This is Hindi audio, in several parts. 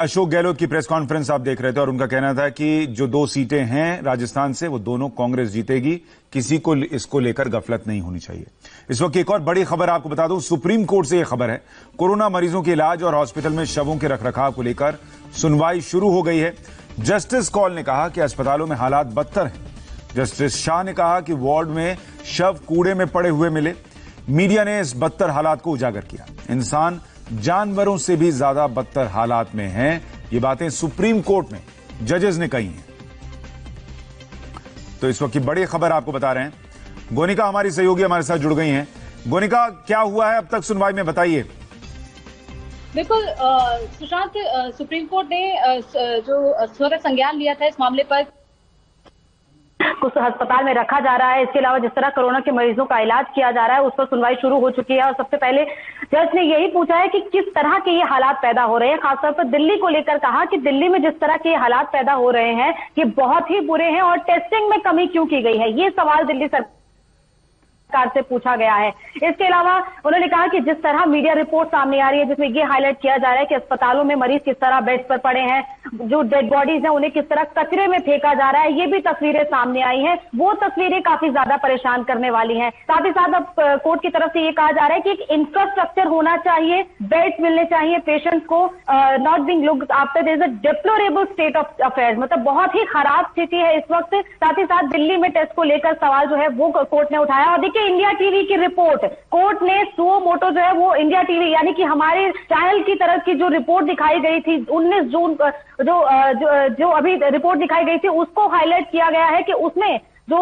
अशोक गहलोत की प्रेस कॉन्फ्रेंस आप देख रहे थे और उनका कहना था कि जो 2 सीटें हैं राजस्थान से वो दोनों कांग्रेस जीतेगी, किसी को इसको लेकर गफलत नहीं होनी चाहिए। इस वक्त एक और बड़ी खबर आपको बता दूं, सुप्रीम कोर्ट से यह खबर है, कोरोना मरीजों के इलाज और हॉस्पिटल में शवों के रखरखाव को लेकर सुनवाई शुरू हो गई है। जस्टिस कौल ने कहा कि अस्पतालों में हालात बदतर हैं। जस्टिस शाह ने कहा कि वार्ड में शव कूड़े में पड़े हुए मिले। मीडिया ने इस बदतर हालात को उजागर किया। इंसान जानवरों से भी ज्यादा बदतर हालात में हैं। ये बातें सुप्रीम कोर्ट में जजेस ने कही हैं। तो इस वक्त की बड़ी खबर आपको बता रहे हैं। गोनिका हमारी सहयोगी हमारे साथ जुड़ गई हैं। गोनिका, क्या हुआ है अब तक सुनवाई में, बताइए। बिल्कुल सुशांत, सुप्रीम कोर्ट ने जो स्वतः संज्ञान लिया था इस मामले पर, कुछ अस्पताल में रखा जा रहा है। इसके अलावा जिस तरह कोरोना के मरीजों का इलाज किया जा रहा है उस पर सुनवाई शुरू हो चुकी है। और सबसे पहले जज ने यही पूछा है कि किस तरह के ये हालात पैदा हो रहे हैं। खासतौर पर दिल्ली को लेकर कहा कि दिल्ली में जिस तरह के हालात पैदा हो रहे हैं ये बहुत ही बुरे हैं और टेस्टिंग में कमी क्यों की गई है, ये सवाल दिल्ली सरकार से पूछा गया है। इसके अलावा उन्होंने कहा कि जिस तरह मीडिया रिपोर्ट सामने आ रही है जिसमें ये हाईलाइट किया जा रहा है कि अस्पतालों में मरीज किस तरह बेड्स पर पड़े हैं, जो डेड बॉडीज हैं उन्हें किस तरह कचरे में फेंका जा रहा है, ये भी तस्वीरें सामने आई हैं। वो तस्वीरें काफी ज्यादा परेशान करने वाली हैं। साथ ही साथ अब कोर्ट की तरफ से ये कहा जा रहा है कि एक इंफ्रास्ट्रक्चर होना चाहिए, बेड्स मिलने चाहिए पेशेंट्स को, not being looked after, there is a deplorable state of affairs, मतलब बहुत ही खराब स्थिति है इस वक्त। साथ ही साथ दिल्ली में टेस्ट को लेकर सवाल जो है वो कोर्ट ने उठाया। और देखिए इंडिया टीवी की रिपोर्ट, कोर्ट ने सुओ मोटो जो है वो इंडिया टीवी यानी कि हमारे चैनल की तरफ की जो रिपोर्ट दिखाई गई थी 19 जून जो अभी रिपोर्ट दिखाई गई थी उसको हाईलाइट किया गया है कि उसमें जो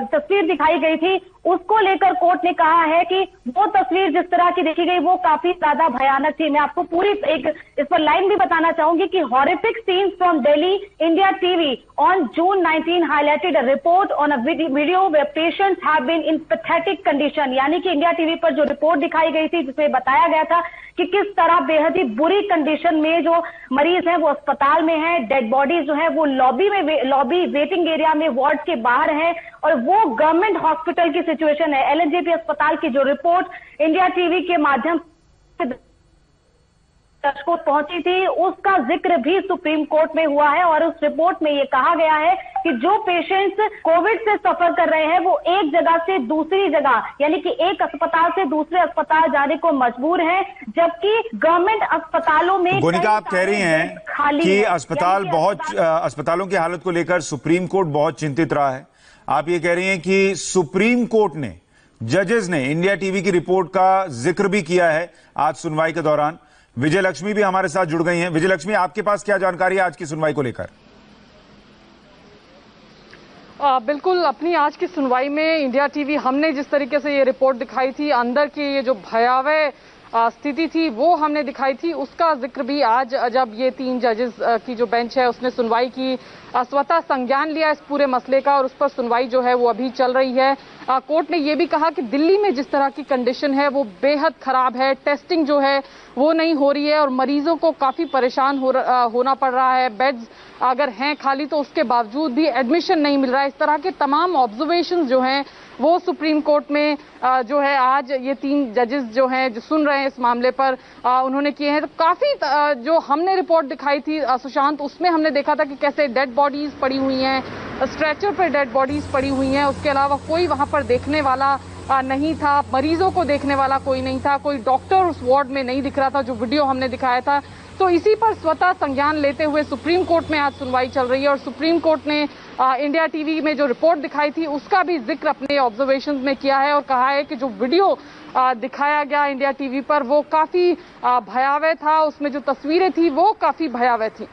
तस्वीर दिखाई गई थी उसको लेकर कोर्ट ने कहा है कि वो तस्वीर जिस तरह की देखी गई वो काफी ज्यादा भयानक थी। मैं आपको पूरी एक इस पर लाइन भी बताना चाहूंगी कि horrific scenes from Delhi, India TV on June 19 highlighted a report on a video where patients have been in pathetic condition. यानी कि इंडिया टीवी पर जो रिपोर्ट दिखाई गई थी जिसमें बताया गया था कि किस तरह बेहद ही बुरी कंडीशन में जो मरीज हैं वो अस्पताल में हैं, डेड बॉडीज जो है वो लॉबी वेटिंग एरिया में वार्ड के बाहर है और वो गवर्नमेंट हॉस्पिटल की सिचुएशन है। एलएनजेपी अस्पताल की जो रिपोर्ट इंडिया टीवी के माध्यम से दर्शकों पहुंची थी उसका जिक्र भी सुप्रीम कोर्ट में हुआ है और उस रिपोर्ट में ये कहा गया है कि जो पेशेंट्स कोविड से सफर कर रहे हैं वो एक जगह से दूसरी जगह यानी कि एक अस्पताल से दूसरे अस्पताल जाने को मजबूर हैं, जबकि गवर्नमेंट अस्पतालों में गोनिका आप कह रही हैं कि अस्पतालों की हालत को लेकर सुप्रीम कोर्ट बहुत चिंतित रहा है। आप ये कह रही हैं कि सुप्रीम कोर्ट ने, जजेस ने इंडिया टीवी की रिपोर्ट का जिक्र भी किया है आज सुनवाई के दौरान। विजय लक्ष्मी भी हमारे साथ जुड़ गई हैं। विजय लक्ष्मी, आपके पास क्या जानकारी है आज की सुनवाई को लेकर? बिल्कुल, अपनी आज की सुनवाई में इंडिया टीवी हमने जिस तरीके से ये रिपोर्ट दिखाई थी, अंदर की ये जो भयावह स्थिति थी वो हमने दिखाई थी, उसका जिक्र भी आज जब ये 3 जजेस की जो बेंच है उसने सुनवाई की, स्वतः संज्ञान लिया इस पूरे मसले का और उस पर सुनवाई जो है वो अभी चल रही है। कोर्ट ने ये भी कहा कि दिल्ली में जिस तरह की कंडीशन है वो बेहद खराब है, टेस्टिंग जो है वो नहीं हो रही है और मरीजों को काफी परेशान होना पड़ रहा है। बेड्स अगर हैं खाली तो उसके बावजूद भी एडमिशन नहीं मिल रहा है। इस तरह के तमाम ऑब्जर्वेशन जो हैं वो सुप्रीम कोर्ट में जो है आज ये 3 जजेस जो हैं जो सुन रहे हैं इस मामले पर उन्होंने किए हैं। तो काफी जो हमने रिपोर्ट दिखाई थी सुशांत, उसमें हमने देखा था कि कैसे डेड बॉडीज पड़ी हुई हैं, स्ट्रेचर पर डेड बॉडीज पड़ी हुई हैं, उसके अलावा कोई वहां पर देखने वाला नहीं था, मरीजों को देखने वाला कोई नहीं था, कोई डॉक्टर उस वार्ड में नहीं दिख रहा था जो वीडियो हमने दिखाया था। तो इसी पर स्वतः संज्ञान लेते हुए सुप्रीम कोर्ट में आज सुनवाई चल रही है और सुप्रीम कोर्ट ने इंडिया टीवी में जो रिपोर्ट दिखाई थी उसका भी जिक्र अपने ऑब्जर्वेशंस में किया है और कहा है कि जो वीडियो दिखाया गया इंडिया टीवी पर वो काफी भयावह था, उसमें जो तस्वीरें थी वो काफी भयावह थी।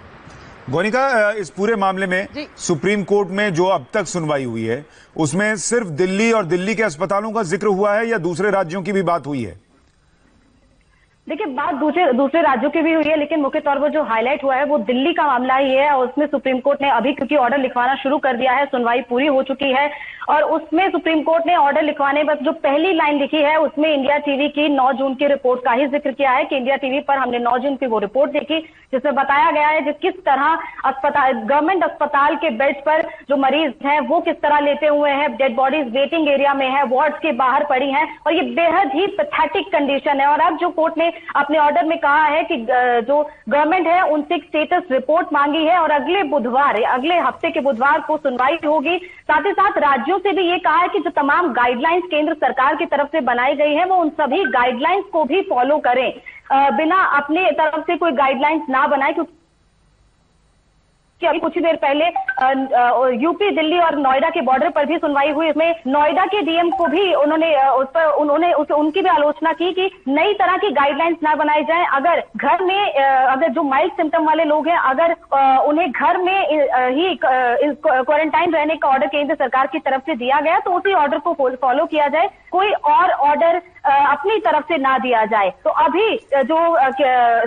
गोनिका, इस पूरे मामले में सुप्रीम कोर्ट में जो अब तक सुनवाई हुई है उसमें सिर्फ दिल्ली और दिल्ली के अस्पतालों का जिक्र हुआ है या दूसरे राज्यों की भी बात हुई है? देखिए, बात दूसरे राज्यों की भी हुई है, लेकिन मुख्य तौर पर जो हाईलाइट हुआ है वो दिल्ली का मामला ही है और उसमें सुप्रीम कोर्ट ने अभी क्योंकि ऑर्डर लिखवाना शुरू कर दिया है, सुनवाई पूरी हो चुकी है और उसमें सुप्रीम कोर्ट ने ऑर्डर लिखवाने पर जो पहली लाइन लिखी है उसमें इंडिया टीवी की 9 जून की रिपोर्ट का ही जिक्र किया है कि इंडिया टीवी पर हमने 9 जून की वो रिपोर्ट देखी जिसमें बताया गया है किस तरह अस्पताल, गवर्नमेंट अस्पताल के बेड पर जो मरीज हैं वो किस तरह लेटे हुए हैं, डेड बॉडीज वेटिंग एरिया में है, वार्ड्स के बाहर पड़ी हैं और ये बेहद ही पैथेटिक कंडीशन है। और अब जो कोर्ट ने अपने ऑर्डर में कहा है कि जो गवर्नमेंट है उनसे एक स्टेटस रिपोर्ट मांगी है और अगले बुधवार, अगले हफ्ते के बुधवार को सुनवाई होगी। साथ ही साथ राज्यों से भी ये कहा है कि जो तमाम गाइडलाइंस केंद्र सरकार की तरफ से बनाई गई है वो उन सभी गाइडलाइंस को भी फॉलो करें, बिना अपने तरफ से कोई गाइडलाइंस ना बनाए, क्योंकि अभी कुछ ही देर पहले यूपी, दिल्ली और नोएडा के बॉर्डर पर भी सुनवाई हुई। इसमें नोएडा के डीएम को भी उनकी भी आलोचना की कि नई तरह की गाइडलाइंस ना बनाई जाए। अगर घर में अगर जो माइल्ड सिम्टम वाले लोग हैं अगर उन्हें घर में ही क्वारंटाइन रहने का ऑर्डर केंद्र सरकार की तरफ से दिया गया तो उसी ऑर्डर को फॉलो किया जाए, कोई और ऑर्डर अपनी तरफ से ना दिया जाए। तो अभी जो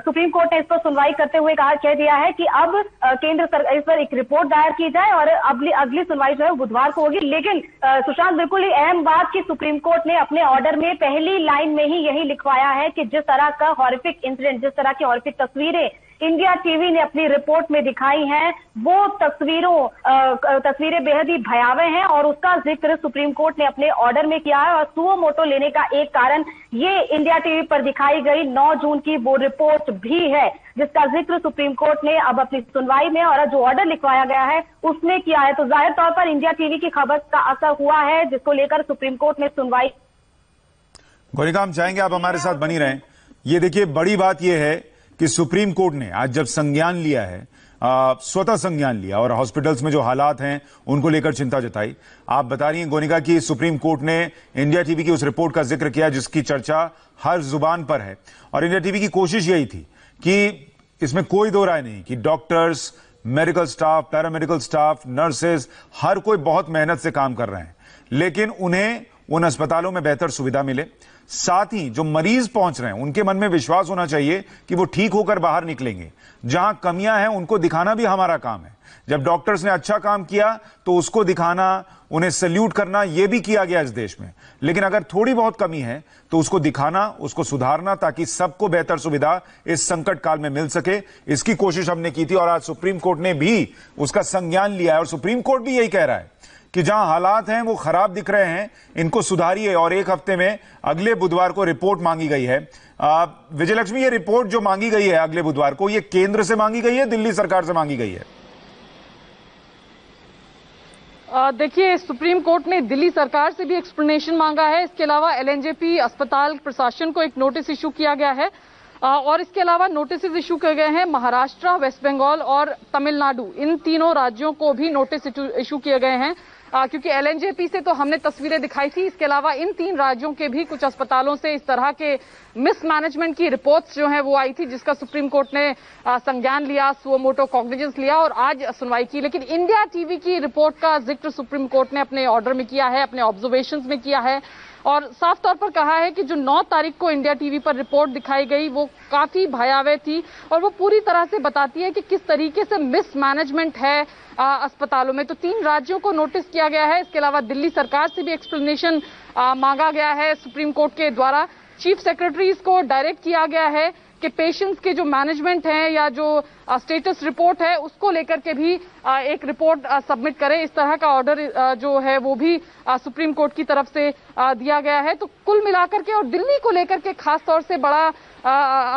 सुप्रीम कोर्ट ने इस पर सुनवाई करते हुए कह दिया है कि अब केंद्र सरकार इस पर एक रिपोर्ट दायर की जाए और अगली सुनवाई जो है बुधवार को होगी। लेकिन सुशांत, बिल्कुल ही अहम बात कि सुप्रीम कोर्ट ने अपने ऑर्डर में पहली लाइन में ही यही लिखवाया है कि जिस तरह का हॉरिफिक इंसिडेंट, जिस तरह की हॉरिफिक तस्वीरें इंडिया टीवी ने अपनी रिपोर्ट में दिखाई हैं वो तस्वीरें बेहद ही भयावह हैं और उसका जिक्र सुप्रीम कोर्ट ने अपने ऑर्डर में किया है। और सुओ मोटो लेने का एक कारण ये इंडिया टीवी पर दिखाई गई 9 जून की वो रिपोर्ट भी है जिसका जिक्र सुप्रीम कोर्ट ने अब अपनी सुनवाई में और जो ऑर्डर लिखवाया गया है उसमें किया है। तो जाहिर तौर पर इंडिया टीवी की खबर का असर हुआ है जिसको लेकर सुप्रीम कोर्ट ने सुनवाई। गौरिका, हम चाहेंगे आप हमारे साथ बनी रहें। ये देखिए, बड़ी बात यह है कि सुप्रीम कोर्ट ने आज जब संज्ञान लिया है, स्वतः संज्ञान लिया और हॉस्पिटल्स में जो हालात हैं उनको लेकर चिंता जताई। आप बता रही हैं गोनिका कि सुप्रीम कोर्ट ने इंडिया टीवी की उस रिपोर्ट का जिक्र किया जिसकी चर्चा हर जुबान पर है और इंडिया टीवी की कोशिश यही थी कि इसमें कोई दो राय नहीं कि doctors, medical staff, paramedical staff, nurses, हर कोई बहुत मेहनत से काम कर रहे हैं, लेकिन उन्हें उन अस्पतालों में बेहतर सुविधा मिले। साथ ही जो मरीज पहुंच रहे हैं उनके मन में विश्वास होना चाहिए कि वो ठीक होकर बाहर निकलेंगे। जहां कमियां हैं उनको दिखाना भी हमारा काम है। जब डॉक्टर्स ने अच्छा काम किया तो उसको दिखाना, उन्हें सैल्यूट करना, यह भी किया गया इस देश में। लेकिन अगर थोड़ी बहुत कमी है तो उसको दिखाना, उसको सुधारना, ताकि सबको बेहतर सुविधा इस संकट काल में मिल सके, इसकी कोशिश हमने की थी और आज सुप्रीम कोर्ट ने भी उसका संज्ञान लिया है। और सुप्रीम कोर्ट भी यही कह रहा है कि जहां हालात हैं वो खराब दिख रहे हैं, इनको सुधारिए और एक हफ्ते में अगले बुधवार को रिपोर्ट मांगी गई है। विजयलक्ष्मी, ये रिपोर्ट जो मांगी गई है अगले बुधवार को, ये केंद्र से मांगी गई है, दिल्ली सरकार से मांगी गई है? देखिए, सुप्रीम कोर्ट ने दिल्ली सरकार से भी एक्सप्लेनेशन मांगा है। इसके अलावा एलएनजेपी अस्पताल प्रशासन को एक नोटिस इशू किया गया है और इसके अलावा नोटिस इशू किए गए हैं महाराष्ट्र, वेस्ट बंगाल और तमिलनाडु, इन तीनों राज्यों को भी नोटिस इशू किए गए हैं क्योंकि एलएनजेपी से तो हमने तस्वीरें दिखाई थी। इसके अलावा इन 3 राज्यों के भी कुछ अस्पतालों से इस तरह के मिसमैनेजमेंट की रिपोर्ट्स जो हैं वो आई थी जिसका सुप्रीम कोर्ट ने संज्ञान लिया, सुओ मोटो कॉग्निजेंस लिया और आज सुनवाई की। लेकिन इंडिया टीवी की रिपोर्ट का जिक्र सुप्रीम कोर्ट ने अपने ऑर्डर में किया है, अपने ऑब्जर्वेशंस में किया है और साफ तौर पर कहा है कि जो 9 तारीख को इंडिया टीवी पर रिपोर्ट दिखाई गई वो काफी भयावह थी और वो पूरी तरह से बताती है कि किस तरीके से मिसमैनेजमेंट है अस्पतालों में। तो 3 राज्यों को नोटिस किया गया है। इसके अलावा दिल्ली सरकार से भी एक्सप्लेनेशन मांगा गया है सुप्रीम कोर्ट के द्वारा। चीफ सेक्रेटरीज को डायरेक्ट किया गया है कि पेशेंट्स के जो मैनेजमेंट है या जो स्टेटस रिपोर्ट है उसको लेकर के भी एक रिपोर्ट सबमिट करें। इस तरह का ऑर्डर जो है वो भी सुप्रीम कोर्ट की तरफ से दिया गया है। तो कुल मिलाकर के और दिल्ली को लेकर के खास तौर से बड़ा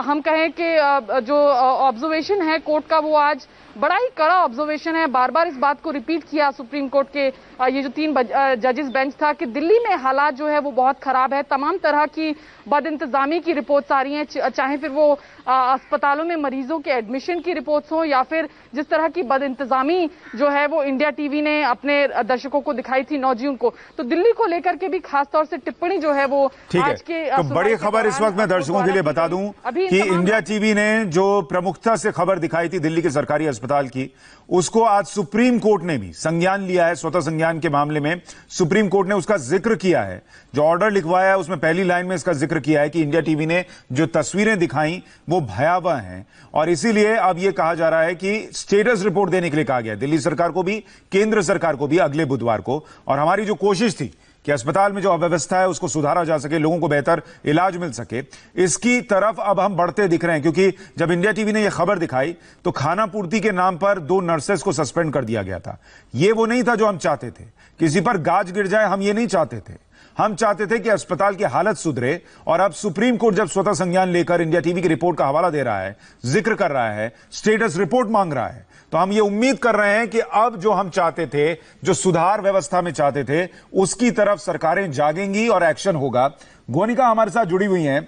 हम कहें कि जो ऑब्जर्वेशन है कोर्ट का वो आज बड़ा ही कड़ा ऑब्जर्वेशन है। बार बार इस बात को रिपीट किया सुप्रीम कोर्ट के ये जो 3 जजेस बेंच था कि दिल्ली में हालात जो है वो बहुत खराब है। तमाम तरह की बदइंतजामी की रिपोर्ट्स आ रही हैं, चाहे फिर वो अस्पतालों में मरीजों के एडमिशन की रिपोर्ट्स हो या फिर जिस तरह की बदइंतजामी जो है वो इंडिया टीवी ने अपने दर्शकों को दिखाई थी 9 जून को। तो दिल्ली को लेकर के भी खास तौर से टिप्पणी जो है वो आज के तो बड़ी खबर इस वक्त मैं दर्शकों के लिए बता दूं कि इंडिया टीवी ने जो प्रमुखता से खबर दिखाई थी दिल्ली के सरकारी अस्पताल की, उसको आज सुप्रीम कोर्ट ने भी संज्ञान लिया है। स्वतः संज्ञान के मामले में सुप्रीम कोर्ट ने उसका जिक्र किया है। जो ऑर्डर लिखवाया है उसमें पहली लाइन में इसका जिक्र किया है कि इंडिया टीवी ने जो तस्वीरें दिखाई नहीं वो भयावह हैं, और इसीलिए अब यह कहा जा रहा है कि स्टेटस रिपोर्ट देने के लिए कहा गया दिल्ली सरकार को भी, केंद्र सरकार को भी अगले बुधवार को। और हमारी जो कोशिश थी कि अस्पताल में जो अव्यवस्था है उसको सुधारा जा सके, लोगों को बेहतर इलाज मिल सके, इसकी तरफ अब हम बढ़ते दिख रहे हैं। क्योंकि जब इंडिया टीवी ने यह खबर दिखाई तो खाना पूर्ति के नाम पर 2 नर्सेस को सस्पेंड कर दिया गया था। यह वो नहीं था जो हम चाहते थे, किसी पर गाज गिर जाए हम ये नहीं चाहते थे। हम चाहते थे कि अस्पताल की हालत सुधरे। और अब सुप्रीम कोर्ट जब स्वतः संज्ञान लेकर इंडिया टीवी की रिपोर्ट का हवाला दे रहा है, जिक्र कर रहा है, स्टेटस रिपोर्ट मांग रहा है, तो हम ये उम्मीद कर रहे हैं कि अब जो हम चाहते थे, जो सुधार व्यवस्था में चाहते थे, उसकी तरफ सरकारें जागेंगी और एक्शन होगा। गोनिका हमारे साथ जुड़ी हुई हैं।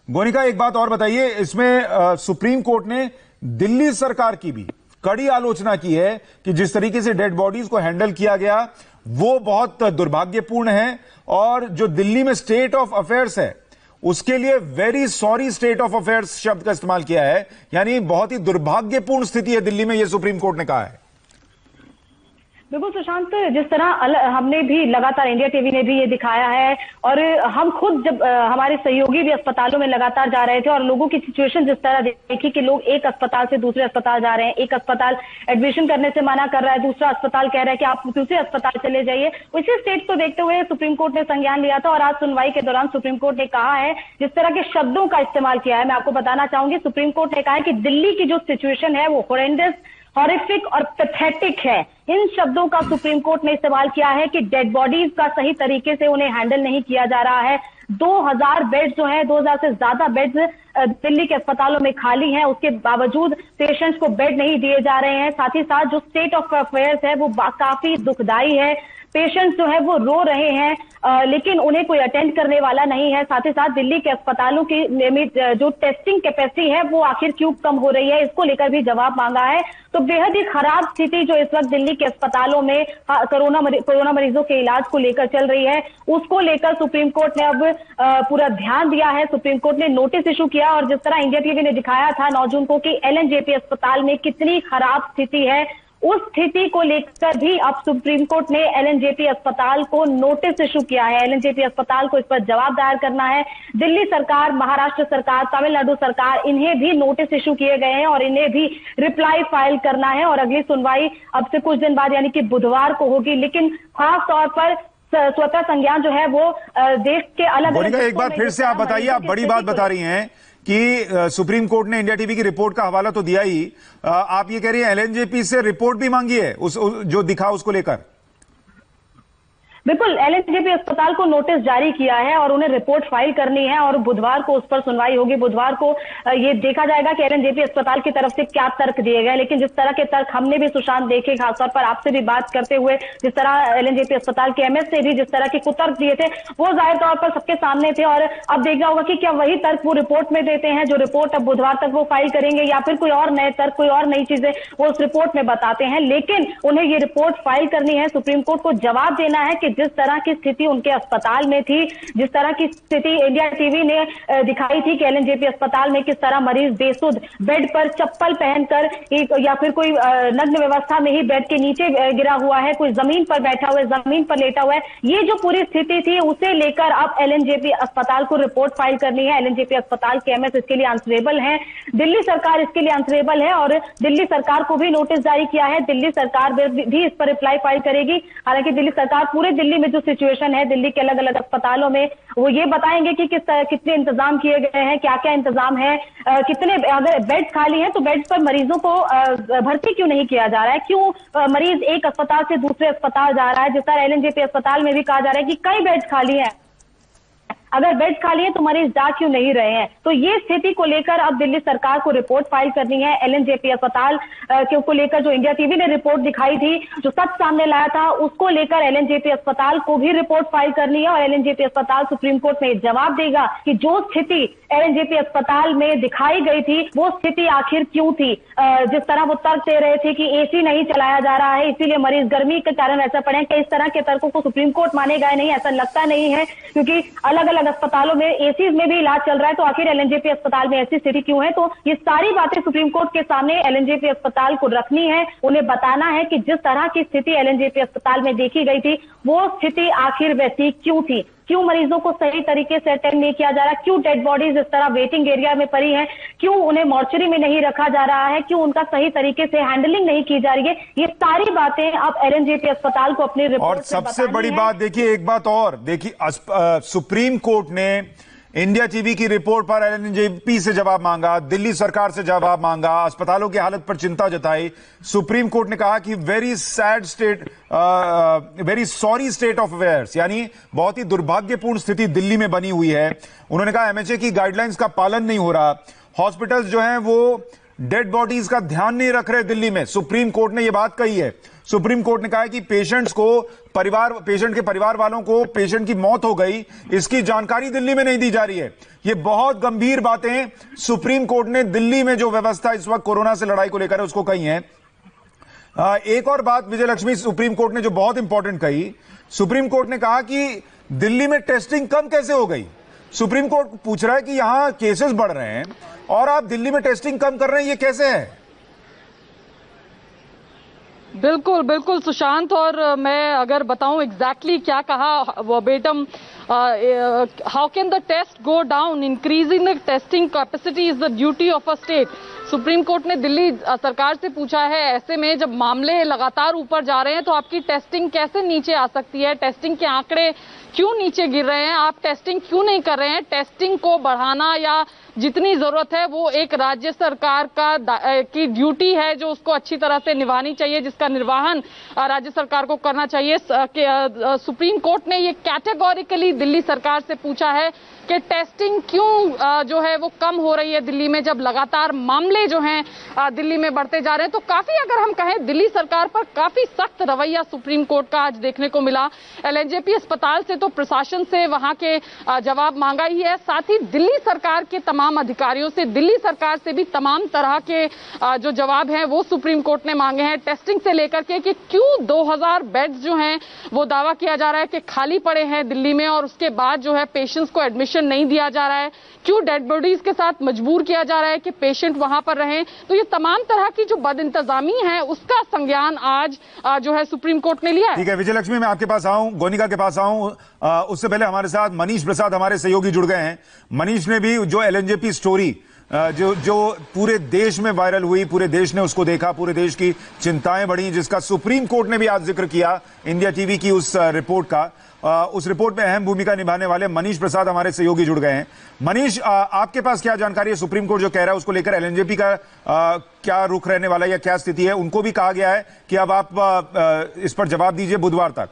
गोनिका, एक बात और बताइए, इसमें सुप्रीम कोर्ट ने दिल्ली सरकार की भी कड़ी आलोचना की है कि जिस तरीके से डेड बॉडीज को हैंडल किया गया वो बहुत दुर्भाग्यपूर्ण है, और जो दिल्ली में स्टेट ऑफ अफेयर्स है उसके लिए very sorry state of affairs शब्द का इस्तेमाल किया है। यानी बहुत ही दुर्भाग्यपूर्ण स्थिति है दिल्ली में, यह सुप्रीम कोर्ट ने कहा है। बिल्कुल सुशांत, जिस तरह हमने भी लगातार, इंडिया टीवी ने भी ये दिखाया है, और हम खुद जब हमारे सहयोगी भी अस्पतालों में लगातार जा रहे थे और लोगों की सिचुएशन जिस तरह देखी कि लोग एक अस्पताल से दूसरे अस्पताल जा रहे हैं, एक अस्पताल एडमिशन करने से मना कर रहा है, दूसरा अस्पताल कह रहा है कि आप दूसरे अस्पताल चले जाइए। उसी स्टेट को देखते हुए सुप्रीम कोर्ट ने संज्ञान लिया था, और आज सुनवाई के दौरान सुप्रीम कोर्ट ने कहा है, जिस तरह के शब्दों का इस्तेमाल किया है, मैं आपको बताना चाहूंगी, सुप्रीम कोर्ट ने कहा है कि दिल्ली की जो सिचुएशन है वो हॉरेंडस, हॉरिफिक और पैथेटिक है। इन शब्दों का सुप्रीम कोर्ट ने इस्तेमाल किया है कि डेड बॉडीज का सही तरीके से उन्हें हैंडल नहीं किया जा रहा है। 2000 बेड्स जो है, 2000 से ज्यादा बेड्स दिल्ली के अस्पतालों में खाली हैं, उसके बावजूद पेशेंट्स को बेड नहीं दिए जा रहे हैं। साथ ही साथ जो स्टेट ऑफ अफेयर्स है वो काफी दुखदाई है। पेशेंट्स जो है वो रो रहे हैं, लेकिन उन्हें कोई अटेंड करने वाला नहीं है। साथ ही साथ दिल्ली के अस्पतालों की जो टेस्टिंग कैपेसिटी है वो आखिर क्यों कम हो रही है, इसको लेकर भी जवाब मांगा है। तो बेहद ही खराब स्थिति जो इस वक्त दिल्ली के अस्पतालों में कोरोना मरीजों के इलाज को लेकर चल रही है, उसको लेकर सुप्रीम कोर्ट ने अब पूरा ध्यान दिया है। सुप्रीम कोर्ट ने नोटिस इशू किया, और जिस तरह इंडिया टीवी ने दिखाया था 9 जून को कि LNJP अस्पताल में कितनी खराब स्थिति है, उस स्थिति को लेकर भी अब सुप्रीम कोर्ट ने LNJP अस्पताल को नोटिस इशू किया है। LNJP अस्पताल को इस पर जवाब दायर करना है। दिल्ली सरकार, महाराष्ट्र सरकार, तमिलनाडु सरकार, इन्हें भी नोटिस इशू किए गए हैं और इन्हें भी रिप्लाई फाइल करना है। और अगली सुनवाई अब से कुछ दिन बाद यानी कि बुधवार को होगी। लेकिन खास तौर पर स्वतः संज्ञान जो है वो देश के अलग अलग, एक बार फिर से आप बताइए, आप बड़ी बात बता रही हैं कि सुप्रीम कोर्ट ने इंडिया टीवी की रिपोर्ट का हवाला तो दिया ही, आप ये कह रही हैं LNJP से रिपोर्ट भी मांगी है जो दिखा उसको लेकर। बिल्कुल, LNJP अस्पताल को नोटिस जारी किया है और उन्हें रिपोर्ट फाइल करनी है, और बुधवार को उस पर सुनवाई होगी। बुधवार को ये देखा जाएगा कि LNJP अस्पताल की तरफ से क्या तर्क दिए गए। लेकिन जिस तरह के तर्क हमने भी सुशांत देखे, खासतौर पर आपसे भी बात करते हुए, जिस तरह LNJP अस्पताल के MS से भी जिस तरह के कुतर्क दिए थे, वो जाहिर तौर पर सबके सामने थे। और अब देखना होगा कि क्या वही तर्क वो रिपोर्ट में देते हैं, जो रिपोर्ट अब बुधवार तक वो फाइल करेंगे, या फिर कोई और नए तर्क, कोई और नई चीजें वो उस रिपोर्ट में बताते हैं। लेकिन उन्हें ये रिपोर्ट फाइल करनी है, सुप्रीम कोर्ट को जवाब देना है कि जिस तरह की स्थिति उनके अस्पताल में थी, जिस तरह की स्थिति इंडिया टीवी ने दिखाई थी कि LNJP अस्पताल में किस तरह मरीज बेसुध बेड पर चप्पल पहनकर या फिर कोई नग्न व्यवस्था में ही बेड के नीचे गिरा हुआ है, कोई जमीन पर बैठा हुआ है, जमीन पर लेटा हुआ है, ये जो पूरी स्थिति थी उसे लेकर अब LNJP अस्पताल को रिपोर्ट फाइल करनी है। LNJP अस्पताल के MS इसके लिए आंसरेबल है, दिल्ली सरकार इसके लिए आंसरेबल है, और दिल्ली सरकार को भी नोटिस जारी किया है। दिल्ली सरकार भी इस पर रिप्लाई फाइल करेगी। हालांकि दिल्ली सरकार पूरे दिल्ली में जो सिचुएशन है दिल्ली के अलग अलग अस्पतालों में, वो ये बताएंगे कि कितने इंतजाम किए गए हैं, क्या क्या इंतजाम है, कितने, अगर बेड्स खाली हैं तो बेड्स पर मरीजों को भर्ती क्यों नहीं किया जा रहा है, क्यों मरीज एक अस्पताल से दूसरे अस्पताल जा रहा है। जिस तरह LNJP अस्पताल में भी कहा जा रहा है कि कई बेड्स खाली हैं, अगर बेड्स खाली है तो मरीज जा क्यों नहीं रहे हैं। तो ये स्थिति को लेकर अब दिल्ली सरकार को रिपोर्ट फाइल करनी है। LNJP अस्पताल को लेकर जो इंडिया टीवी ने रिपोर्ट दिखाई थी, जो सच सामने लाया था, उसको लेकर LNJP अस्पताल को भी रिपोर्ट फाइल करनी है। और LNJP अस्पताल सुप्रीम कोर्ट में जवाब देगा कि जो स्थिति LNJP अस्पताल में दिखाई गई थी वो स्थिति आखिर क्यों थी। जिस तरह वो तर्क दे रहे थे कि AC नहीं चलाया जा रहा है, इसीलिए मरीज गर्मी के कारण ऐसा पड़े, कि इस तरह के तर्कों को सुप्रीम कोर्ट मानेगा नहीं, ऐसा लगता नहीं है, क्योंकि अलग अलग अस्पतालों में ACs में भी इलाज चल रहा है, तो आखिर LNJP अस्पताल में ऐसी स्थिति क्यों है। तो ये सारी बातें सुप्रीम कोर्ट के सामने LNJP अस्पताल को रखनी है, उन्हें बताना है कि जिस तरह की स्थिति LNJP अस्पताल में देखी गई थी वो स्थिति आखिर वैसी क्यों थी। क्यों मरीजों को सही तरीके से अटेंड नहीं किया जा रहा, क्यों डेड बॉडीज इस तरह वेटिंग एरिया में पड़ी हैं, क्यों उन्हें मॉर्चरी में नहीं रखा जा रहा है, क्यों उनका सही तरीके से हैंडलिंग नहीं की जा रही है। ये सारी बातें अब एलएनजेपी अस्पताल को अपनी रिपोर्ट और सबसे बड़ी बात देखिए, एक बात और देखिए, सुप्रीम कोर्ट ने इंडिया टीवी की रिपोर्ट पर एलएनजेपी से जवाब मांगा, दिल्ली सरकार से जवाब मांगा, अस्पतालों की हालत पर चिंता जताई। सुप्रीम कोर्ट ने कहा कि very sorry state of affairs, यानी बहुत ही दुर्भाग्यपूर्ण स्थिति दिल्ली में बनी हुई है। उन्होंने कहा एमएचए की गाइडलाइंस का पालन नहीं हो रहा, हॉस्पिटल्स जो हैं वो डेड बॉडीज का ध्यान नहीं रख रहे दिल्ली में। सुप्रीम कोर्ट ने यह बात कही है। सुप्रीम कोर्ट ने कहा है कि पेशेंट के परिवार वालों को पेशेंट की मौत हो गई, इसकी जानकारी दिल्ली में नहीं दी जा रही है। ये बहुत गंभीर बातें सुप्रीम कोर्ट ने दिल्ली में जो व्यवस्था इस वक्त कोरोना से लड़ाई को लेकर है उसको कही है। एक और बात विजयलक्ष्मी, सुप्रीम कोर्ट ने जो बहुत इंपॉर्टेंट कही, सुप्रीम कोर्ट ने कहा कि दिल्ली में टेस्टिंग कम कैसे हो गई। सुप्रीम कोर्ट पूछ रहा है कि यहां केसेस बढ़ रहे हैं और आप दिल्ली में टेस्टिंग कम कर रहे हैं, ये कैसे है? बिल्कुल बिल्कुल सुशांत, और मैं अगर बताऊं एग्जैक्टली क्या कहा verbatim, how can the test go down, increasing the testing capacity is the duty of a state. Supreme court ने दिल्ली सरकार से पूछा है, ऐसे में जब मामले लगातार ऊपर जा रहे हैं तो आपकी टेस्टिंग कैसे नीचे आ सकती है, टेस्टिंग के आंकड़े क्यों नीचे गिर रहे हैं, आप टेस्टिंग क्यों नहीं कर रहे हैं। टेस्टिंग को बढ़ाना या जितनी जरूरत है वो एक राज्य सरकार की ड्यूटी है जो उसको अच्छी तरह से निभानी चाहिए, जिसका निर्वहन राज्य सरकार को करना चाहिए। सुप्रीम कोर्ट ने ये कैटेगोरिकली दिल्ली सरकार से पूछा है कि टेस्टिंग क्यों जो है वो कम हो रही है दिल्ली में, जब लगातार मामले जो हैं दिल्ली में बढ़ते जा रहे हैं। तो काफी, अगर हम कहें, दिल्ली सरकार पर काफी सख्त रवैया सुप्रीम कोर्ट का आज देखने को मिला। एलएनजेपी अस्पताल से तो प्रशासन से वहां के जवाब मांगा ही है, साथ ही दिल्ली सरकार के तमाम अधिकारियों से, दिल्ली सरकार से भी तमाम तरह के जो जवाब हैं वो सुप्रीम कोर्ट ने मांगे हैं, टेस्टिंग से लेकर के कि क्यों 2000 बेड्स जो हैं वो दावा किया जा रहा है कि खाली पड़े हैं दिल्ली में और उसके बाद जो है पेशेंट्स को एडमिशन नहीं दिया जा रहा है, क्यों डेड बॉडीज के साथ मजबूर किया जा रहा है कि पेशेंट वहां पर रहें। तो ये तमाम तरह की जो बदइंतजामी है उसका संज्ञान आज जो है सुप्रीम कोर्ट ने लिया है। ठीक है विजयलक्ष्मी, मैं आपके पास आऊं, गोनिका के पास आऊं, उससे पहले हमारे साथ मनीष प्रसाद हमारे सहयोगी जुड़ गए हैं। मनीष ने भी जो एलएनजेपी स्टोरी जो पूरे देश में वायरल हुई, पूरे देश ने उसको देखा, पूरे देश की चिंताएं बढ़ी, जिसका सुप्रीम कोर्ट ने भी आज जिक्र किया इंडिया टीवी की उस रिपोर्ट का, उस रिपोर्ट में अहम भूमिका निभाने वाले मनीष प्रसाद हमारे सहयोगी जुड़ गए हैं। मनीष, आपके पास क्या जानकारी है? सुप्रीम कोर्ट जो कह रहा है उसको लेकर एलएनजेपी का क्या रुख रहने वाला है या क्या स्थिति है? उनको भी कहा गया है कि अब आप इस पर जवाब दीजिए बुधवार तक।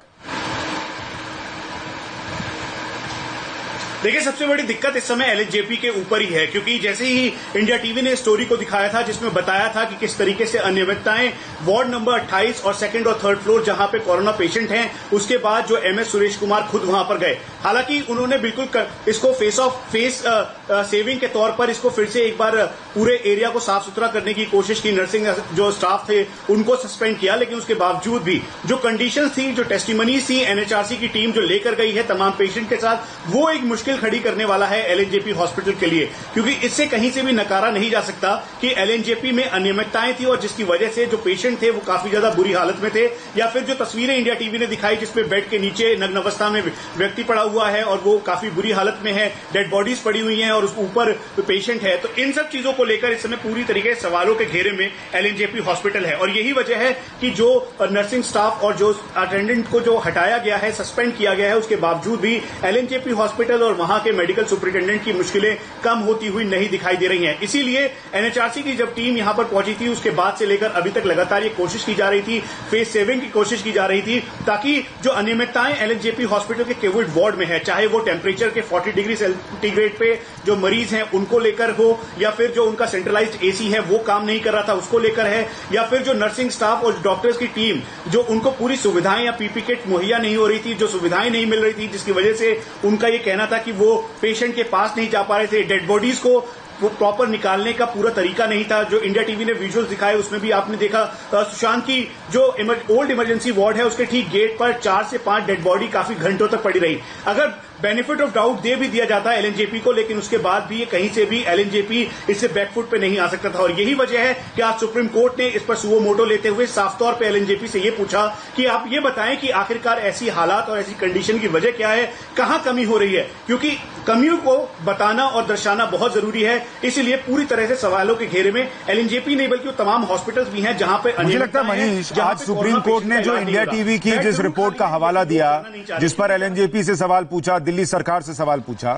देखिए, सबसे बड़ी दिक्कत इस समय एलएनजेपी के ऊपर ही है, क्योंकि जैसे ही इंडिया टीवी ने स्टोरी को दिखाया था जिसमें बताया था कि किस तरीके से अनियमितताएं वार्ड नंबर 28 और सेकंड और थर्ड फ्लोर जहां पे कोरोना पेशेंट हैं, उसके बाद जो एमएस सुरेश कुमार खुद वहां पर गए। हालांकि उन्होंने बिल्कुल इसको फेस सेविंग के तौर पर इसको फिर से एक बार पूरे एरिया को साफ सुथरा करने की कोशिश की, नर्सिंग जो स्टाफ थे उनको सस्पेंड किया, लेकिन उसके बावजूद भी जो कंडीशन थी, जो टेस्टिमनीज थी एनएचआरसी की टीम जो लेकर गई है तमाम पेशेंट के साथ, वो एक मुश्किल खड़ी करने वाला है एलएनजेपी हॉस्पिटल के लिए, क्योंकि इससे कहीं से भी नकारा नहीं जा सकता कि एलएनजेपी में अनियमितताएं थी और जिसकी वजह से जो पेशेंट थे वो काफी ज्यादा बुरी हालत में थे। या फिर जो तस्वीरें इंडिया टीवी ने दिखाई जिसमें बेड के नीचे नग्न अवस्था में व्यक्ति पड़ा हुआ है और वो काफी बुरी हालत में है, डेड बॉडीज पड़ी हुई हैं और उस ऊपर पेशेंट है, तो इन सब चीजों को लेकर इस समय पूरी तरीके से सवालों के घेरे में एलएनजेपी हॉस्पिटल है। और यही वजह है कि जो नर्सिंग स्टाफ और जो अटेंडेंट को जो हटाया गया है, सस्पेंड किया गया है, उसके बावजूद भी एलएनजेपी हॉस्पिटल और वहां के मेडिकल सुपरिटेंडेंट की मुश्किलें कम होती हुई नहीं दिखाई दे रही हैं। इसीलिए एनएचआरसी की जब टीम यहां पर पहुंची थी उसके बाद से लेकर अभी तक लगातार ये कोशिश की जा रही थी, फेस सेविंग की कोशिश की जा रही थी, ताकि जो अनियमितताएं एलएनजेपी हॉस्पिटल के कोविड वार्ड में है, चाहे वो टेम्परेचर के 40 डिग्री सेंटीग्रेड पे जो मरीज हैं उनको लेकर हो, या फिर जो उनका सेंट्रलाइज्ड एसी है वो काम नहीं कर रहा था उसको लेकर है, या फिर जो नर्सिंग स्टाफ और डॉक्टर्स की टीम जो उनको पूरी सुविधाएं या पीपी किट मुहैया नहीं हो रही थी, जो सुविधाएं नहीं मिल रही थी, जिसकी वजह से उनका ये कहना था कि वो पेशेंट के पास नहीं जा पा रहे थे, डेड बॉडीज को वो प्रॉपर निकालने का पूरा तरीका नहीं था। जो इंडिया टीवी ने विजुअल्स दिखाए उसमें भी आपने देखा सुशांत की जो ओल्ड इमरजेंसी वार्ड है उसके ठीक गेट पर 4 से 5 डेड बॉडी काफी घंटों तक पड़ी रही। अगर बेनिफिट ऑफ डाउट दे भी दिया जाता है एलएनजेपी को, लेकिन उसके बाद भी ये कहीं से भी एलएनजेपी इससे बैकफुट पे नहीं आ सकता था। और यही वजह है कि आज सुप्रीम कोर्ट ने इस पर सुओ मोटो लेते हुए साफ तौर पे एलएनजेपी से ये पूछा कि आप ये बताएं कि आखिरकार ऐसी हालात और ऐसी कंडीशन की वजह क्या है, कहां कमी हो रही है, क्योंकि कमियों को बताना और दर्शाना बहुत जरूरी है। इसीलिए पूरी तरह से सवालों के घेरे में एलएनजेपी नहीं बल्कि तमाम हॉस्पिटल्स भी हैं जहां पे मुझे लगता है मनीष, आज सुप्रीम कोर्ट ने जो इंडिया टीवी की जिस रिपोर्ट का हवाला दिया, जिस पर एलएनजेपी से सवाल पूछा, दिल्ली सरकार से सवाल पूछा,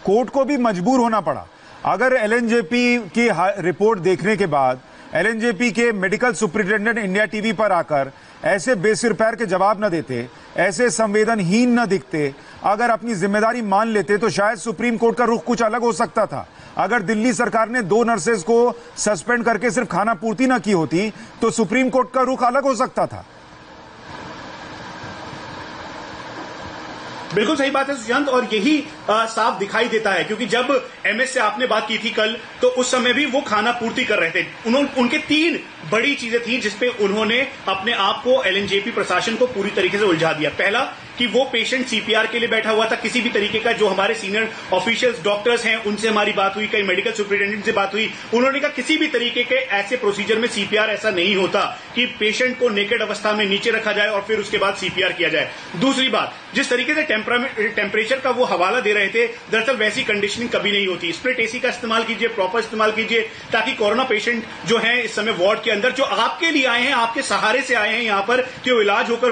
कोर्ट को भी मजबूर होना पड़ा। अगर एलएनजेपी की रिपोर्ट देखने के बाद एलएनजेपी के मेडिकल सुपरिटेंडेंट इंडिया टीवी पर आकर ऐसे बेसिर पैर के जवाब न देते, ऐसे संवेदनहीन न दिखते, अगर अपनी जिम्मेदारी मान लेते, तो शायद सुप्रीम कोर्ट का रुख कुछ अलग हो सकता था। अगर दिल्ली सरकार ने 2 नर्सेज को सस्पेंड करके सिर्फ खाना पूर्ति न की होती, तो सुप्रीम कोर्ट का रुख अलग हो सकता था। बिल्कुल सही बात है सुशांत, और यही साफ दिखाई देता है, क्योंकि जब एमएस से आपने बात की थी कल, तो उस समय भी वो खाना पूर्ति कर रहे थे। उनके 3 बड़ी चीजें थी जिसपे उन्होंने अपने आप को, एलएनजेपी प्रशासन को पूरी तरीके से उलझा दिया। पहला कि वो पेशेंट सीपीआर के लिए बैठा हुआ था, किसी भी तरीके का, जो हमारे सीनियर ऑफिशियल्स डॉक्टर्स हैं उनसे हमारी बात हुई, कई मेडिकल सुपरिटेंडेंट से बात हुई, उन्होंने कहा किसी भी तरीके के ऐसे प्रोसीजर में सीपीआर ऐसा नहीं होता कि पेशेंट को नेकेड अवस्था में नीचे रखा जाए और फिर उसके बाद सीपीआर किया जाए। दूसरी बात, जिस तरीके से टेम्परेचर का वो हवाला दे रहे थे, दरअसल वैसी कंडीशनिंग कभी नहीं होती। स्प्लिट एसी का इस्तेमाल कीजिए, प्रॉपर इस्तेमाल कीजिए, ताकि कोरोना पेशेंट जो है इस समय वार्ड के अंदर, जो आपके लिए आए हैं, आपके सहारे से आए हैं यहाँ पर, कि वो इलाज होकर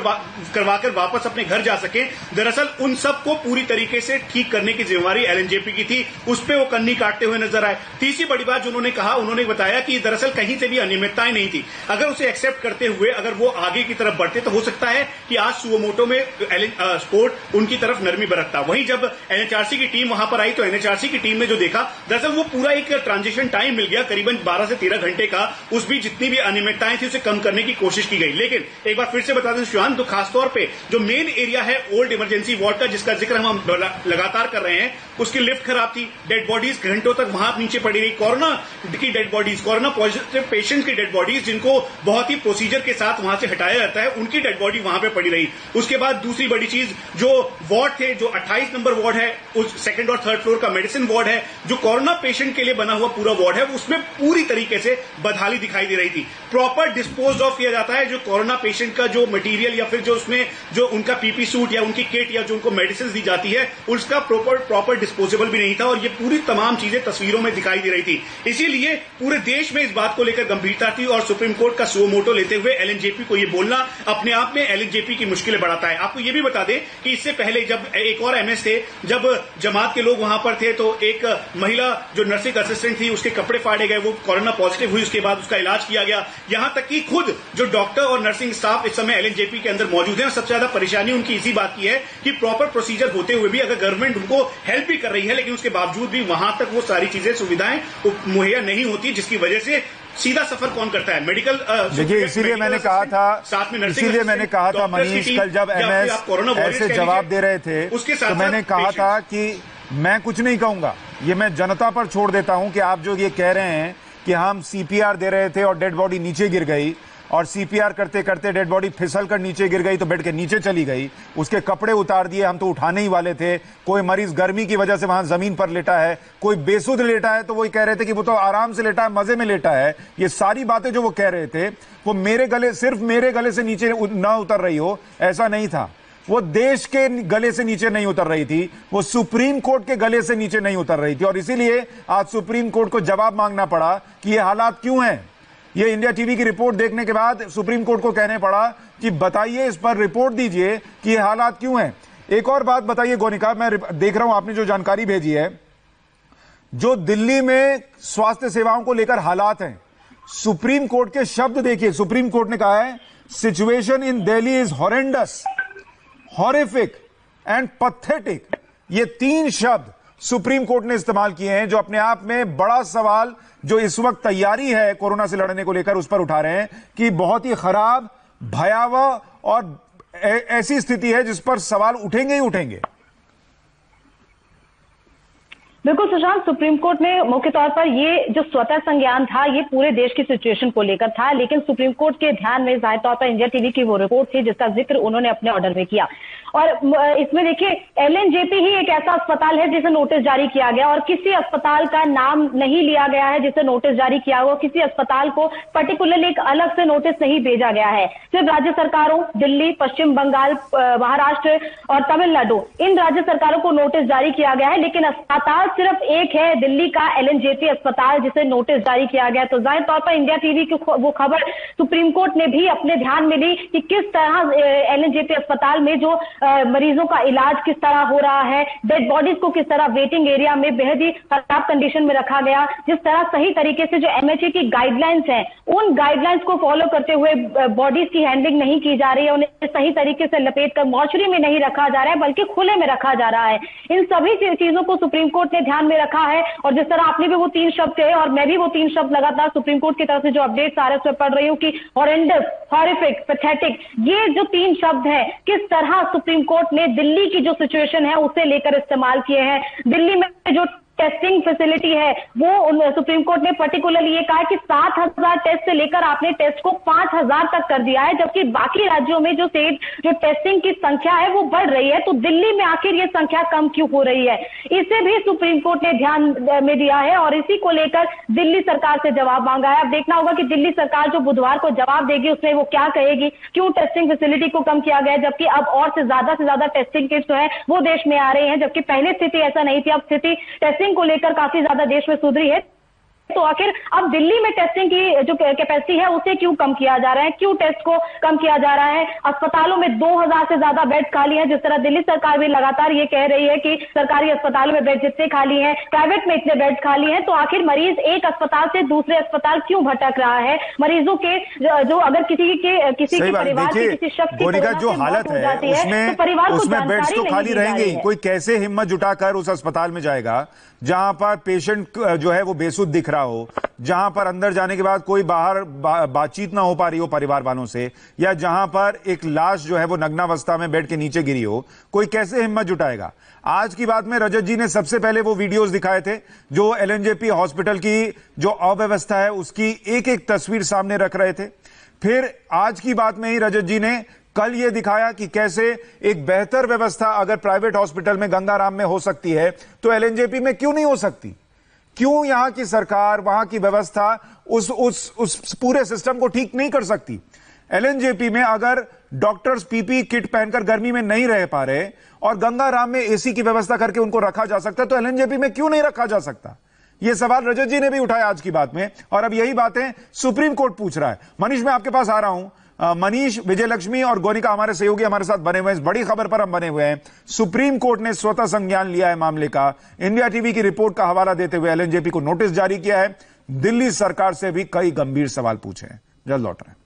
करवाकर वापस अपने घर जा सके, दरअसल उन सबको पूरी तरीके से ठीक करने की जिम्मेवारी एलएनजेपी की थी। उस पर वो कन्नी काटते हुए नजर आए। तीसरी बड़ी बात जो उन्होंने कहा, उन्होंने बताया कि दरअसल कहीं से भी अनियमितताएं नहीं थी। अगर उसे एक्सेप्ट करते हुए अगर वो आगे की तरफ बढ़ते, तो हो सकता है कि आज सुओ मोटो में कोर्ट उनकी तरफ नरमी बरतता। वहीं जब एनएचआरसी की टीम वहां पर आई, तो एनएचआरसी की टीम ने जो देखा, दरअसल वो पूरा एक ट्रांजिशन टाइम मिल गया, करीबन 12 से 13 घंटे का। उस भी जितनी भी अनियमितताएं थी उसे कम करने की कोशिश की गई। लेकिन एक बार फिर से बता दें सुशांत, तो खासतौर पर जो मेन एरिया है ओल्ड इमरजेंसी वार्ड का, जिसका जिक्र हम लगातार कर रहे हैं, उसकी लिफ्ट खराब थी, डेड बॉडीज घंटों तक वहां नीचे पड़ी रही, कोरोना की dead bodies, corona positive patient की डेड बॉडीज, जिनको बहुत ही प्रोसीजर के साथ वहां से हटाया जाता है, उनकी डेड बॉडी वहां पे पड़ी रही। उसके बाद दूसरी बड़ी चीज, जो वार्ड थे, जो 28 नंबर वार्ड है, उस 2nd और 3rd फ्लोर का मेडिसिन वार्ड है, जो कोरोना पेशेंट के लिए बना हुआ पूरा वार्ड है, उसमें पूरी तरीके से बदहाली दिखाई दे रही थी। प्रॉपर डिस्पोज ऑफ किया जाता है, जो कोरोना पेशेंट का जो मटीरियल या फिर जो उसमें जो उनका पीपी सूट या उनकी किट या जो उनको मेडिसिन दी जाती है, उसका प्रॉपर डिस्पोजेबल भी नहीं था। और ये पूरी तमाम चीजें तस्वीरों में दिखाई दे रही थी। इसीलिए पूरे देश में इस बात को लेकर गंभीरता थी, और सुप्रीम कोर्ट का सुओ मोटो लेते हुए एलएनजेपी को ये बोलना अपने आप में एलएनजेपी की मुश्किलें बढ़ाता है। आपको ये भी बता दें कि इससे पहले जब एक और एमएस थे, जब जमात के लोग वहां पर थे, तो एक महिला जो नर्सिंग असिस्टेंट थी, उसके कपड़े फाड़े गए, वो कोरोना पॉजिटिव हुई, उसके बाद उसका इलाज किया गया। यहां तक कि खुद जो डॉक्टर और नर्सिंग स्टाफ इस समय एलएनजेपी के अंदर मौजूद है, सबसे ज्यादा परेशानी उनकी इसी बात की है कि प्रॉपर प्रोसीजर होते हुए भी अगर गवर्नमेंट उनको हेल्प भी कर रही है, लेकिन उसके बावजूद भी वहां तक वो सारी चीजें, सुविधाएं मुहैया नहीं होती, जिसकी वजह से सीधा सफर कौन करता है? मेडिकल। देखिए, इसीलिए मैंने कहा था, इसीलिए मैंने कहा था मनीष, कल जब एमएस ऐसे जवाब दे रहे थे, तो मैंने कहा था कि मैं कुछ नहीं कहूंगा, ये मैं जनता पर छोड़ देता हूं कि आप जो ये कह रहे हैं कि हम सीपीआर दे रहे थे और डेड बॉडी नीचे गिर गई, और सीपीआर करते करते डेड बॉडी फिसल कर नीचे गिर गई तो बेड के नीचे चली गई, उसके कपड़े उतार दिए, हम तो उठाने ही वाले थे, कोई मरीज गर्मी की वजह से वहां जमीन पर लेटा है, कोई बेसुध लेटा है, तो वही कह रहे थे कि वो तो आराम से लेटा है, मजे में लेटा है। ये सारी बातें जो वो कह रहे थे, वो मेरे गले, सिर्फ मेरे गले से नीचे ना उतर रही हो ऐसा नहीं था, वो देश के गले से नीचे नहीं उतर रही थी, वो सुप्रीम कोर्ट के गले से नीचे नहीं उतर रही थी। और इसीलिए आज सुप्रीम कोर्ट को जवाब मांगना पड़ा कि ये हालात क्यों हैं। ये इंडिया टीवी की रिपोर्ट देखने के बाद सुप्रीम कोर्ट को कहने पड़ा कि बताइए, इस पर रिपोर्ट दीजिए कि ये हालात क्यों हैं। एक और बात बताइए गोनिका, मैं देख रहा हूं आपने जो जानकारी भेजी है, जो दिल्ली में स्वास्थ्य सेवाओं को लेकर हालात हैं, सुप्रीम कोर्ट के शब्द देखिए। सुप्रीम कोर्ट ने कहा है, situation in Delhi is horrendous, horrific and pathetic. ये 3 शब्द सुप्रीम कोर्ट ने इस्तेमाल किए हैं, जो अपने आप में बड़ा सवाल जो इस वक्त तैयारी है कोरोना से लड़ने को लेकर उस पर उठा रहे हैं कि बहुत ही खराब, भयावह और ऐसी स्थिति है जिस पर सवाल उठेंगे ही उठेंगे। बिल्कुल सुशांत, सुप्रीम कोर्ट ने मुख्य तौर पर ये जो स्वतः संज्ञान था ये पूरे देश की सिचुएशन को लेकर था, लेकिन सुप्रीम कोर्ट के ध्यान में जाहिर तौर पर इंडिया टीवी की वो रिपोर्ट थी जिसका जिक्र उन्होंने अपने ऑर्डर में किया। और इसमें देखिए एलएनजेपी ही एक ऐसा अस्पताल है जिसे नोटिस जारी किया गया और किसी अस्पताल का नाम नहीं लिया गया है जिसे नोटिस जारी किया हुआ, किसी अस्पताल को पर्टिकुलरली एक अलग से नोटिस नहीं भेजा गया है। सिर्फ राज्य सरकारों दिल्ली, पश्चिम बंगाल, महाराष्ट्र और तमिलनाडु, इन राज्य सरकारों को नोटिस जारी किया गया है, लेकिन अस्पताल सिर्फ एक है, दिल्ली का एलएनजेपी अस्पताल, जिसे नोटिस जारी किया गया। तो जाहिर तौर पर इंडिया टीवी की वो खबर सुप्रीम कोर्ट ने भी अपने ध्यान में ली कि किस तरह एलएनजेपी अस्पताल में जो मरीजों का इलाज किस तरह हो रहा है, डेड बॉडीज को किस तरह वेटिंग एरिया में बेहद ही खराब कंडीशन में रखा गया, जिस तरह सही तरीके से जो एमएचए की गाइडलाइंस हैं उन गाइडलाइंस को फॉलो करते हुए बॉडीज की हैंडलिंग नहीं की जा रही है, उन्हें सही तरीके से लपेट कर मॉर्चरी में नहीं रखा जा रहा है बल्कि खुले में रखा जा रहा है। इन सभी चीजों को सुप्रीम कोर्ट ने ध्यान में रखा है। और जिस तरह आपने भी वो 3 शब्द थे और मैं भी वो 3 शब्द लगातार सुप्रीम कोर्ट की तरफ से जो अपडेट्स आ रहे हैं उसमें पढ़ रही हूँ कि हॉरेंडस, हॉरिफिक, पैथेटिक, ये जो 3 शब्द हैं किस तरह सुप्रीम कोर्ट ने दिल्ली की जो सिचुएशन है उसे लेकर इस्तेमाल किए हैं। दिल्ली में जो टेस्टिंग फैसिलिटी है वो सुप्रीम कोर्ट ने पर्टिकुलरली ये कहा कि 7,000 टेस्ट से लेकर आपने टेस्ट को 5,000 तक कर दिया है, जबकि बाकी राज्यों में जो टेस्टिंग की संख्या है वो बढ़ रही है, तो दिल्ली में आखिर ये संख्या कम क्यों हो रही है, इसे भी सुप्रीम कोर्ट ने ध्यान में दिया है और इसी को लेकर दिल्ली सरकार से जवाब मांगा है। अब देखना होगा कि दिल्ली सरकार जो बुधवार को जवाब देगी उसमें वो क्या कहेगी, क्यों टेस्टिंग फैसिलिटी को कम किया गया जबकि अब और से ज्यादा टेस्टिंग किट्स जो है वो देश में आ रही है, जबकि पहले स्थिति ऐसा नहीं थी। अब स्थिति टेस्टिंग को लेकर काफी ज्यादा देश में सुधरी है। तो आखिर अब दिल्ली में टेस्टिंग की जो कैपेसिटी है उसे क्यों कम किया जा रहा है, क्यों टेस्ट को कम किया जा रहा है। अस्पतालों में 2,000 से ज्यादा बेड खाली हैं, जिस तरह दिल्ली सरकार भी लगातार ये कह रही है कि सरकारी अस्पतालों में बेड जितने खाली हैं प्राइवेट में इतने बेड खाली हैं, तो आखिर मरीज एक अस्पताल से दूसरे अस्पताल क्यों भटक रहा है। मरीजों के जो अगर किसी के परिवार के किसी शख्स की जो हालत है उसमें परिवार उसमें बेड्स तो खाली रहेंगे ही, कोई कैसे हिम्मत जुटाकर उस अस्पताल में जाएगा जहां पर पेशेंट जो है वो बेसुध दिख रहा हो, जहां पर अंदर जाने के बाद कोई बाहर बातचीत ना हो पा रही हो परिवार वालों से, या जहां पर एक लाश जो है वो नग्नावस्था में बेड के नीचे गिरी हो, कोई कैसे हिम्मत जुटाएगा। आज की बात में रजत जी ने सबसे पहले वो वीडियोस दिखाए थे जो एलएनजेपी हॉस्पिटल की जो अव्यवस्था है उसकी एक एक तस्वीर सामने रख रहे थे। फिर आज की बात में ही रजत जी ने कल यह दिखाया कि कैसे एक बेहतर व्यवस्था अगर प्राइवेट हॉस्पिटल में गंगाराम में हो सकती है तो एलएनजेपी में क्यों नहीं हो सकती। क्यों यहां की सरकार, वहां की व्यवस्था उस पूरे सिस्टम को ठीक नहीं कर सकती। एलएनजेपी में अगर डॉक्टर्स पीपी किट पहनकर गर्मी में नहीं रह पा रहे और गंगाराम में एसी की व्यवस्था करके उनको रखा जा सकता है, तो एलएनजेपी में क्यों नहीं रखा जा सकता। यह सवाल रजत जी ने भी उठाया आज की बात में, और अब यही बातें सुप्रीम कोर्ट पूछ रहा है। मनीष, मैं आपके पास आ रहा हूं। मनीष, विजयलक्ष्मी और गोनिका हमारे सहयोगी हमारे साथ बने हुए हैं। इस बड़ी खबर पर हम बने हुए हैं। सुप्रीम कोर्ट ने स्वतः संज्ञान लिया है मामले का। इंडिया टीवी की रिपोर्ट का हवाला देते हुए एलएनजेपी को नोटिस जारी किया है। दिल्ली सरकार से भी कई गंभीर सवाल पूछे हैं। जल्द लौट रहे हैं।